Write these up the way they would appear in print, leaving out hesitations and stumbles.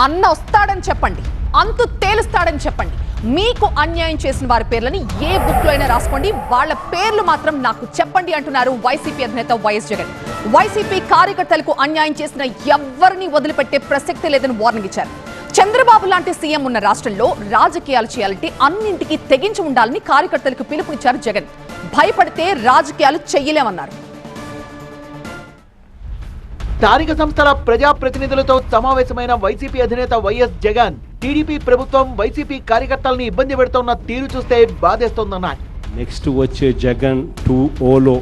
అన్న వస్తాడని చెప్పండి, అంతు తేలుస్తాడని చెప్పండి. మీకు అన్యాయం చేసిన వారి పేర్లని ఏ బుక్ లో అయినా రాసుకోండి, వాళ్ళ పేర్లు మాత్రం నాకు చెప్పండి అంటున్నారు వైసీపీ అధినేత వైఎస్ జగన్. వైసీపీ కార్యకర్తలకు అన్యాయం చేసిన ఎవ్వరిని వదిలిపెట్టే ప్రసక్తి లేదని వార్నింగ్ ఇచ్చారు. చంద్రబాబు లాంటి సీఎం ఉన్న రాష్ట్రంలో రాజకీయాలు చేయాలంటే అన్నింటికీ తెగించి ఉండాలని కార్యకర్తలకు పిలుపునిచ్చారు జగన్. భయపడితే రాజకీయాలు చెయ్యలేమన్నారు. స్థానిక సంస్థల ప్రజాప్రతినిధులతో సమావేశమైన వైసీపీ అధినేత వైఎస్ జగన్ టీడీపీ ప్రభుత్వం వైసీపీ కార్యకర్తల్ని ఇబ్బంది పెడుతున్న తీరు చూస్తే బాధేస్తోందన్నారు. నెక్స్ట్ వచ్చే జగన్ 2.0లో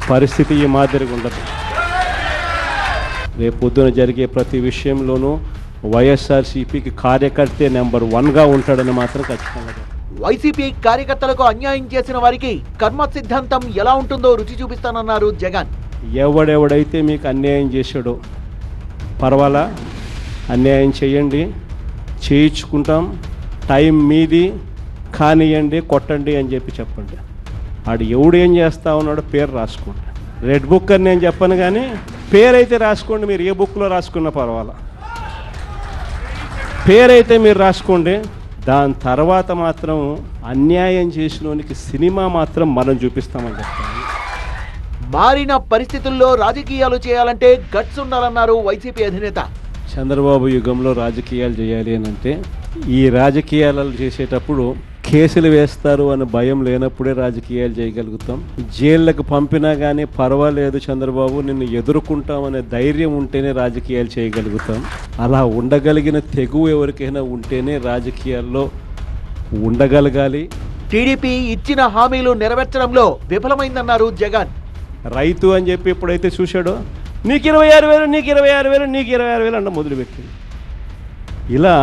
పరిస్థితి ఈ మాదిరిగా ఉండదు. రేపు పొద్దున జరిగే ప్రతి విషయంలోనూ వైఎస్ఆర్సీపీకి కార్యకర్తే నెంబర్ 1గా ఉంటాడని మాత్రం ఖచ్చితంగా. వైసీపీ కార్యకర్తలకు అన్యాయం చేసిన వారికి కర్మ సిద్ధాంతం ఎలా ఉంటుందో రుచి చూపిస్తానన్నారు జగన్. ఎవడెవడైతే మీకు అన్యాయం చేశాడో పర్వాలా, అన్యాయం చేయండి, చేయించుకుంటాం, టైం మీది, కానియండి, కొట్టండి అని చెప్పండి. ఆడు ఎవడు ఏం చేస్తా ఉన్నాడో పేరు రాసుకోండి. రెడ్ బుక్ అని నేను చెప్పను, కానీ పేరైతే రాసుకోండి. మీరు ఏ బుక్లో రాసుకున్నా పర్వాలా, పేరైతే మీరు రాసుకోండి. దాని తర్వాత మాత్రం అన్యాయం చేసినోనికి సినిమా మాత్రం మనం చూపిస్తామని చెప్తాను. మారిన పరిస్థితుల్లో రాజకీయాలు చేయాలంటే గట్స్ ఉండాలన్నారు వైసీపీ అధినేత. చంద్రబాబు యుగంలో రాజకీయాలు చేయాలి అని అంటే ఈ రాజకీయాలు చేసేటప్పుడు కేసులు వేస్తారు అని భయం లేనప్పుడే రాజకీయాలు చేయగలుగుతాం. జైళ్ళకు పంపినా కానీ పర్వాలేదు చంద్రబాబు, నిన్ను ఎదుర్కొంటామనే ధైర్యం ఉంటేనే రాజకీయాలు చేయగలుగుతాం. అలా ఉండగలిగిన తెగువ ఎవరికైనా ఉంటేనే రాజకీయాల్లో ఉండగలగాలి. టీడీపీ ఇచ్చిన హామీలు నెరవేర్చడంలో విఫలమైందన్నారు జగన్. రైతు అని చెప్పి ఎప్పుడైతే చూశాడో నీకు 26,000, నీకు 26,000, నీకు 26,000 అన్న మొదలుపెట్టింది. ఇలా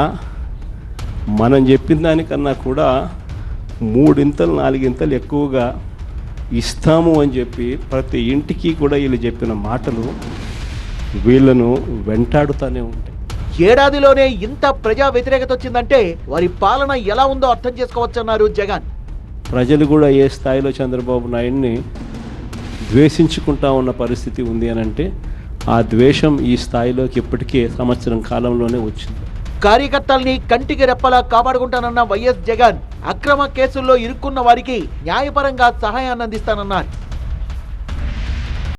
మనం చెప్పిన దానికన్నా కూడా 3 ఇంతలు 4 ఇంతలు ఎక్కువగా ఇస్తాము అని చెప్పి ప్రతి ఇంటికి కూడా వీళ్ళు చెప్పిన మాటలు వీళ్ళను వెంటాడుతూనే ఉంటాయి. ఏడాదిలోనే ఇంత ప్రజా వ్యతిరేకత వచ్చిందంటే వారి పాలన ఎలా ఉందో అర్థం చేసుకోవచ్చన్నారు జగన్. ప్రజలు కూడా ఏ స్థాయిలో చంద్రబాబు నాయుడిని ద్వేషించుకుంటా ఉన్న పరిస్థితి ఉంది అని అంటే ఆ ద్వేషం ఈ స్థాయిలోకి ఇప్పటికే సంవత్సరం కాలంలోనే వచ్చింది. కార్యకర్తల్ని కంటికి రెప్పలా కాపాడుకుంటానన్న వైఎస్ జగన్ అక్రమ కేసుల్లో ఇరుక్కున్న వారికి న్యాయపరంగా సహాయాన్ని అందిస్తానన్నారు.